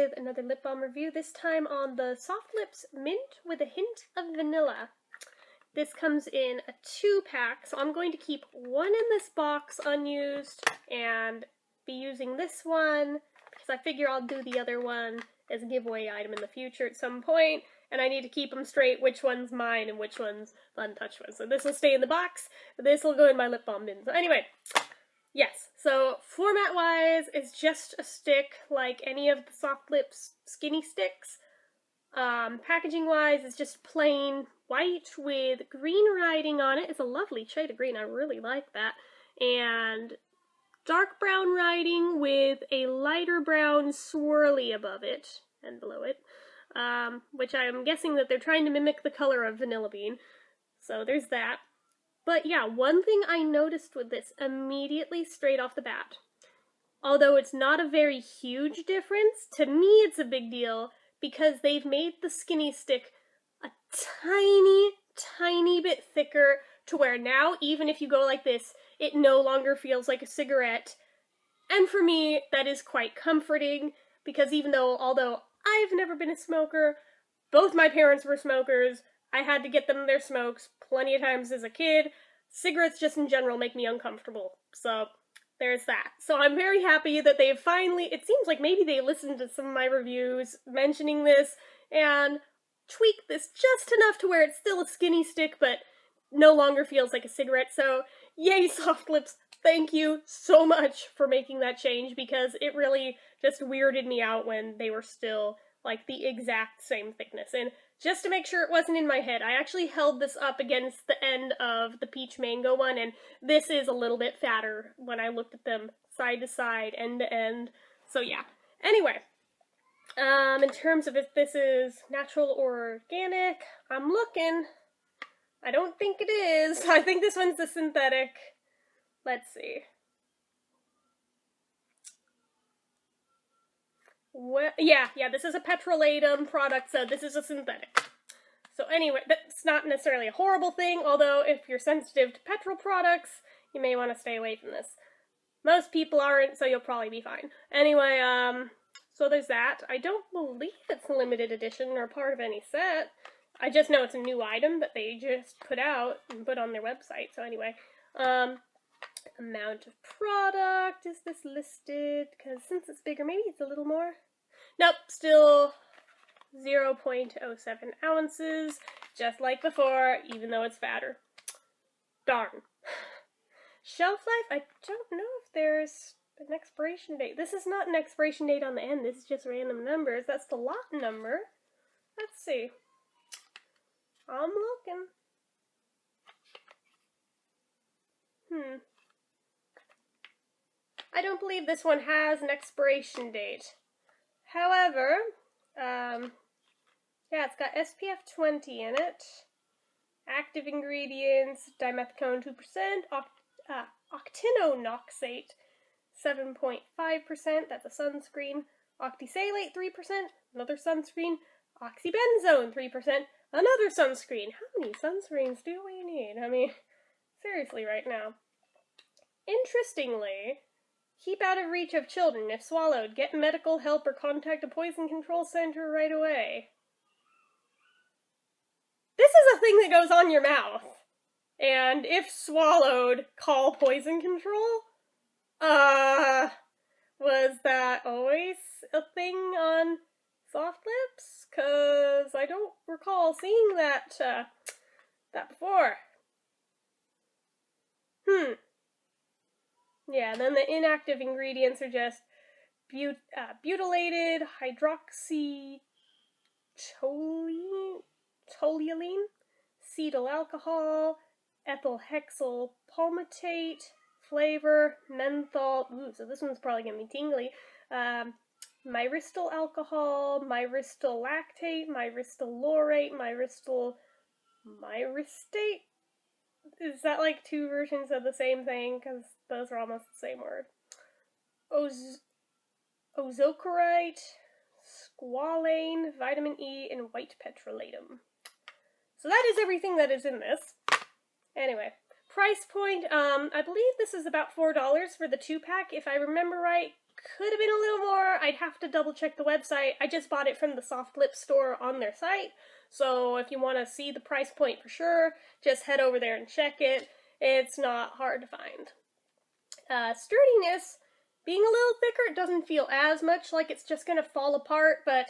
with another lip balm review, this time on the SoftLips Mint with a hint of vanilla. This comes in a 2-pack, so I'm going to keep one in this box unused and be using this one because I figure I'll do the other one as a giveaway item in the future at some point, and I need to keep them straight which one's mine and which one's the untouched one. So this will stay in the box, this will go in my lip balm bin. So anyway, yes, so format-wise, it's just a stick like any of the SoftLips skinny sticks. Packaging-wise, it's just plain white with green writing on it. It's a lovely shade of green, I really like that. And dark brown writing with a lighter brown swirly above it and below it, which I'm guessing that they're trying to mimic the color of Vanilla Bean. So there's that. But yeah, one thing I noticed with this immediately straight off the bat, although it's not a very huge difference, to me it's a big deal because they've made the skinny stick a tiny bit thicker to where now, even if you go like this, it no longer feels like a cigarette. And for me, that is quite comforting because although I've never been a smoker, both my parents were smokers, I had to get them their smokes plenty of times as a kid. Cigarettes just in general make me uncomfortable, so there's that. So I'm very happy that they've finally, it seems like maybe they listened to some of my reviews mentioning this and tweaked this just enough to where it's still a skinny stick, but no longer feels like a cigarette. So yay, SoftLips, thank you so much for making that change because it really just weirded me out when they were still like the exact same thickness. And just to make sure it wasn't in my head, I actually held this up against the end of the peach mango one, and this is a little bit fatter when I looked at them side to side, end to end. So yeah. Anyway, in terms of if this is natural or organic, I'm looking. I don't think it is. I think this one's the synthetic. Let's see. Well, yeah, this is a petrolatum product, so this is a synthetic. So anyway, that's not necessarily a horrible thing, although if you're sensitive to petrol products, you may want to stay away from this. Most people aren't, so you'll probably be fine. Anyway, so there's that. I don't believe it's a limited edition or part of any set. I just know it's a new item that they just put out and put on their website. So anyway, amount of product, is this listed? Because since it's bigger, maybe it's a little more. Nope, still 0.07 ounces, just like before, even though it's fatter. Darn. Shelf life, I don't know if there's an expiration date. This is not an expiration date on the end, this is just random numbers. That's the lot number. Let's see. I'm looking. I don't believe this one has an expiration date. However, yeah, it's got SPF 20 in it. Active ingredients, dimethicone 2%, octinoxate 7.5%, that's a sunscreen. Octisalate 3%, another sunscreen. Oxybenzone 3%, another sunscreen. How many sunscreens do we need? I mean, seriously right now. Interestingly, keep out of reach of children. If swallowed, get medical help or contact a poison control center right away. This is a thing that goes on your mouth. And if swallowed, call poison control? Was that always a thing on SoftLips? 'Cause I don't recall seeing that, before. Yeah, then the inactive ingredients are just butylated hydroxytoluene, cetyl alcohol, ethyl hexyl palmitate, flavor, menthol. Ooh, so this one's probably gonna be tingly. Myristyl alcohol, myristyl lactate, myristyl laurate, myristate. Is that like two versions of the same thing? Because those are almost the same word. Ozocorite, squalane, vitamin E, and white petrolatum. So that is everything that is in this. Anyway, price point, I believe this is about $4 for the 2-pack. If I remember right, could have been a little more. I'd have to double check the website. I just bought it from the SoftLips store on their site. So if you want to see the price point for sure, just head over there and check it. It's not hard to find. Sturdiness, being a little thicker, it doesn't feel as much like it's just going to fall apart, but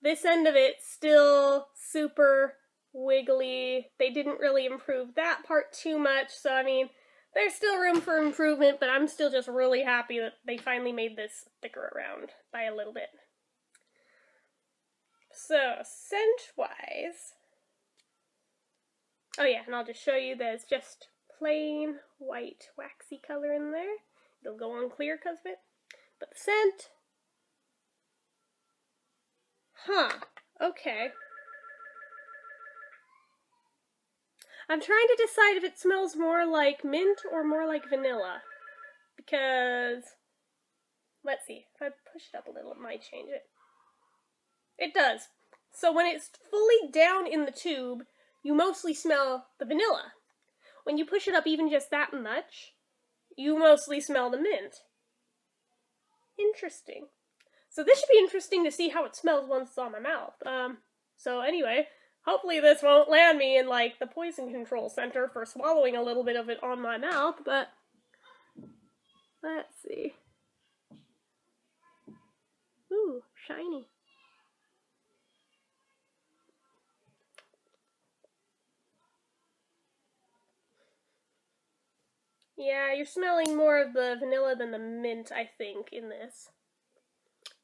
this end of it's still super wiggly. They didn't really improve that part too much, so I mean, there's still room for improvement, but I'm still just really happy that they finally made this thicker around by a little bit. So, scent-wise, oh yeah, and I'll just show you there's just plain white waxy color in there. It'll go on clear because of it. But the scent, okay. I'm trying to decide if it smells more like mint or more like vanilla. Because, let's see, if I push it up a little, it might change it. It does. So when it's fully down in the tube, you mostly smell the vanilla. When you push it up even just that much, you mostly smell the mint. Interesting. So this should be interesting to see how it smells once it's on my mouth. So anyway, hopefully this won't land me in, like, the poison control center for swallowing a little bit of it on my mouth, but let's see. Ooh, shiny. Yeah, you're smelling more of the vanilla than the mint, I think, in this.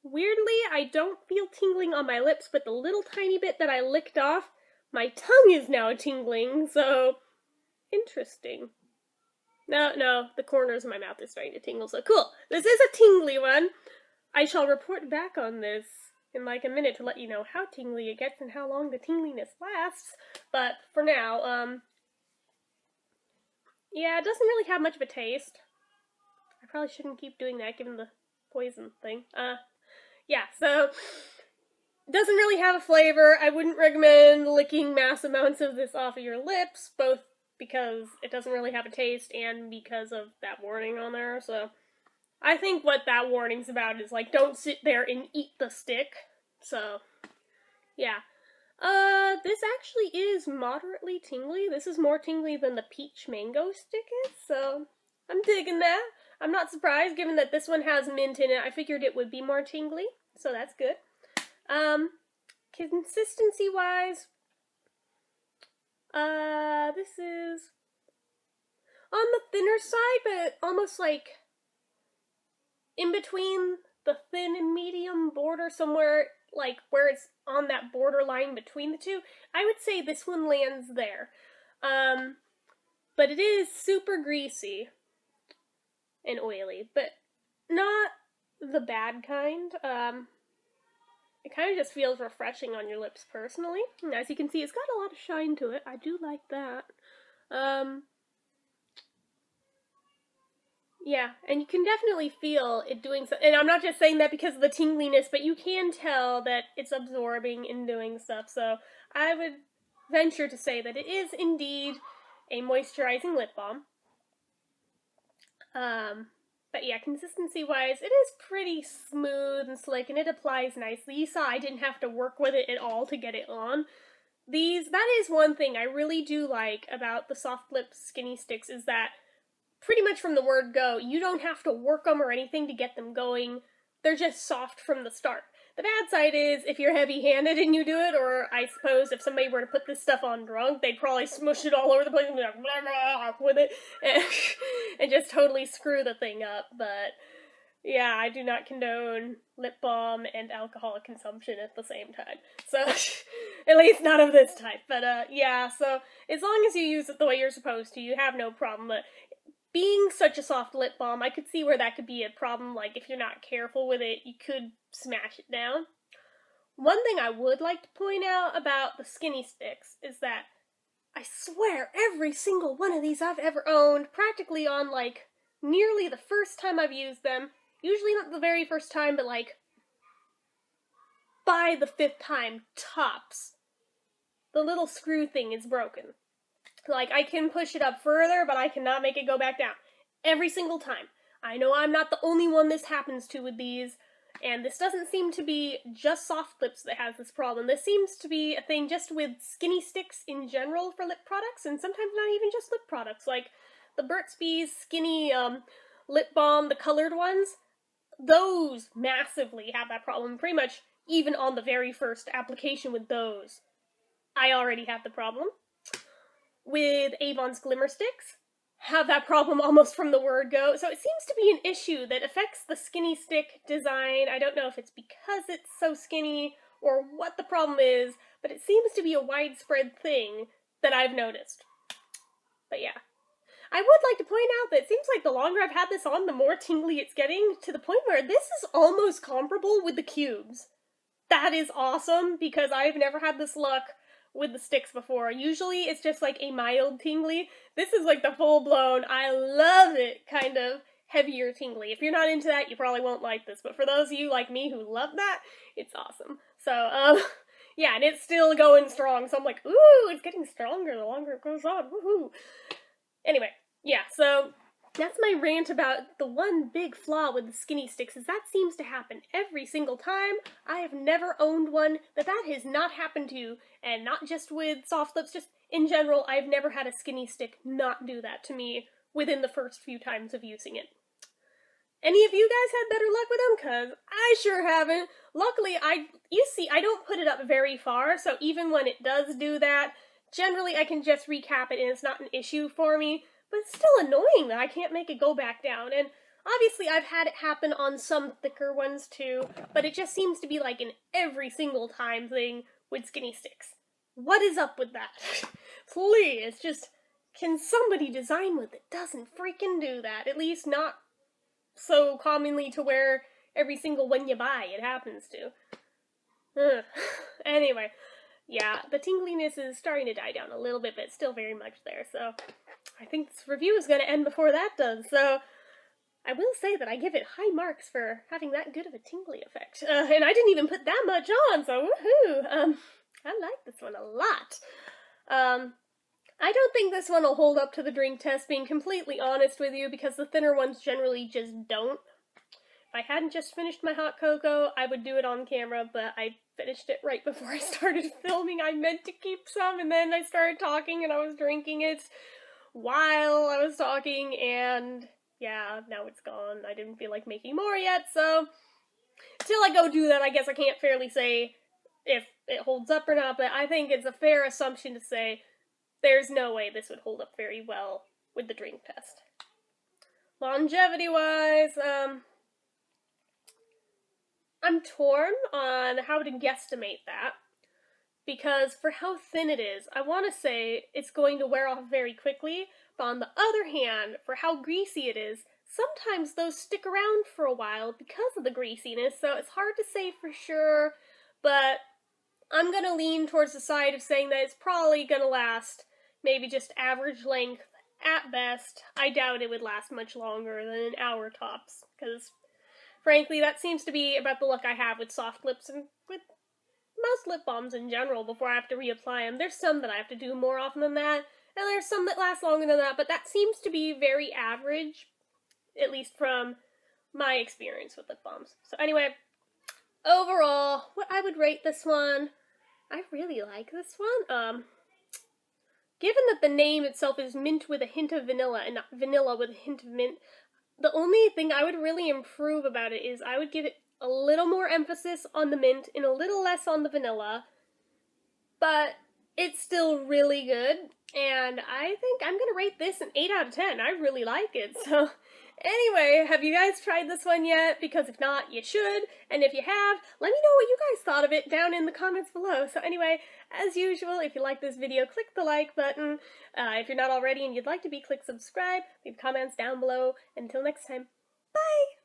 Weirdly, I don't feel tingling on my lips, but the little tiny bit that I licked off, my tongue is now tingling, so interesting. No, the corners of my mouth is starting to tingle, so cool. This is a tingly one. I shall report back on this in like a minute to let you know how tingly it gets and how long the tingliness lasts, but for now, yeah, it doesn't really have much of a taste. I probably shouldn't keep doing that given the poison thing. Yeah, so it doesn't really have a flavor. I wouldn't recommend licking mass amounts of this off of your lips, both because it doesn't really have a taste and because of that warning on there. So I think what that warning's about is like, don't sit there and eat the stick. So yeah. This actually is moderately tingly. This is more tingly than the peach mango stick is, so I'm digging that. I'm not surprised, given that this one has mint in it. I figured it would be more tingly, so that's good. Consistency-wise, this is on the thinner side, but almost like in between the thin and medium border, somewhere like where it's on that borderline between the two. I would say this one lands there. But it is super greasy and oily, but not the bad kind. It kind of just feels refreshing on your lips personally. And as you can see, it's got a lot of shine to it. I do like that. Yeah, and you can definitely feel it doing so, and I'm not just saying that because of the tingliness, but you can tell that it's absorbing and doing stuff, so I would venture to say that it is indeed a moisturizing lip balm. But yeah, consistency-wise, it is pretty smooth and slick, and it applies nicely. You saw I didn't have to work with it at all to get it on. That is one thing I really do like about the SoftLips Skinny Sticks, is that pretty much from the word go, you don't have to work them or anything to get them going. They're just soft from the start. The bad side is if you're heavy-handed and you do it, or I suppose if somebody were to put this stuff on drunk, they'd probably smush it all over the place and be like, blah, blah, with it, and just totally screw the thing up. But yeah, I do not condone lip balm and alcoholic consumption at the same time. So, at least not of this type. But yeah, so as long as you use it the way you're supposed to, you have no problem. But being such a soft lip balm, I could see where that could be a problem. Like, if you're not careful with it, you could smash it down. One thing I would like to point out about the Skinny Sticks is that I swear every single one of these I've ever owned, practically on, like, nearly the first time I've used them, usually not the very first time, but, like, by the 5th time, tops, the little screw thing is broken. Like, I can push it up further, but I cannot make it go back down. Every single time. I know I'm not the only one this happens to with these, and this doesn't seem to be just SoftLips that has this problem. This seems to be a thing just with skinny sticks in general for lip products, and sometimes not even just lip products, like the Burt's Bees skinny lip balm, the colored ones. Those massively have that problem, pretty much even on the very first application with those. I already have the problem. With Avon's Glimmer Sticks, have that problem almost from the word go. So it seems to be an issue that affects the skinny stick design. I don't know if it's because it's so skinny or what the problem is, but it seems to be a widespread thing that I've noticed. But yeah. I would like to point out that it seems like the longer I've had this on, the more tingly it's getting, to the point where this is almost comparable with the cubes. That is awesome, because I've never had this luck with the sticks before. Usually it's just like a mild tingly. This is like the full-blown, I love it, kind of heavier tingly. If you're not into that, you probably won't like this, but for those of you like me who love that, it's awesome. So, yeah, and it's still going strong, so I'm like, ooh, it's getting stronger the longer it goes on, woohoo! Anyway, yeah, so that's my rant about the one big flaw with the skinny sticks, is that seems to happen every single time. I have never owned one that has not happened to, and not just with SoftLips, just in general, I've never had a skinny stick not do that to me within the first few times of using it. Any of you guys had better luck with them? Because I sure haven't. Luckily, you see, I don't put it up very far, so even when it does do that, generally I can just recap it and it's not an issue for me. But it's still annoying that I can't make it go back down, and obviously I've had it happen on some thicker ones too, but it just seems to be like an every single time thing with skinny sticks. What is up with that? Please, just, can somebody design one that doesn't freaking do that? At least not so commonly to where every single one you buy it happens to. Ugh. Anyway, yeah, the tingliness is starting to die down a little bit, but it's still very much there, so I think this review is going to end before that does, so I will say that I give it high marks for having that good of a tingly effect. And I didn't even put that much on, so woohoo! I like this one a lot. I don't think this one will hold up to the drink test, being completely honest with you, because the thinner ones generally just don't. If I hadn't just finished my hot cocoa, I would do it on camera, but I finished it right before I started filming. I meant to keep some, and then I started talking, and I was drinking it while I was talking, and yeah, now it's gone. I didn't feel like making more yet, so till I go do that, I guess I can't fairly say if it holds up or not, but I think it's a fair assumption to say there's no way this would hold up very well with the drink test. Longevity-wise, I'm torn on how to guesstimate that, because for how thin it is, I want to say it's going to wear off very quickly, but on the other hand, for how greasy it is, sometimes those stick around for a while because of the greasiness, so it's hard to say for sure, but I'm going to lean towards the side of saying that it's probably going to last maybe just average length at best. I doubt it would last much longer than an hour tops, because frankly, that seems to be about the luck I have with SoftLips and with most lip balms in general before I have to reapply them. There's some that I have to do more often than that, and there's some that last longer than that, but that seems to be very average, at least from my experience with lip balms. So anyway, overall, what I would rate this one, I really like this one. Given that the name itself is mint with a hint of vanilla and not vanilla with a hint of mint, the only thing I would really improve about it is I would give it a little more emphasis on the mint and a little less on the vanilla, but it's still really good, and I think I'm gonna rate this an 8 out of 10. I really like it, so anyway, have you guys tried this one yet? Because if not, you should, and if you have, let me know what you guys thought of it down in the comments below. So anyway, as usual, if you like this video, click the like button. If you're not already and you'd like to be, click subscribe, leave comments down below. Until next time, bye!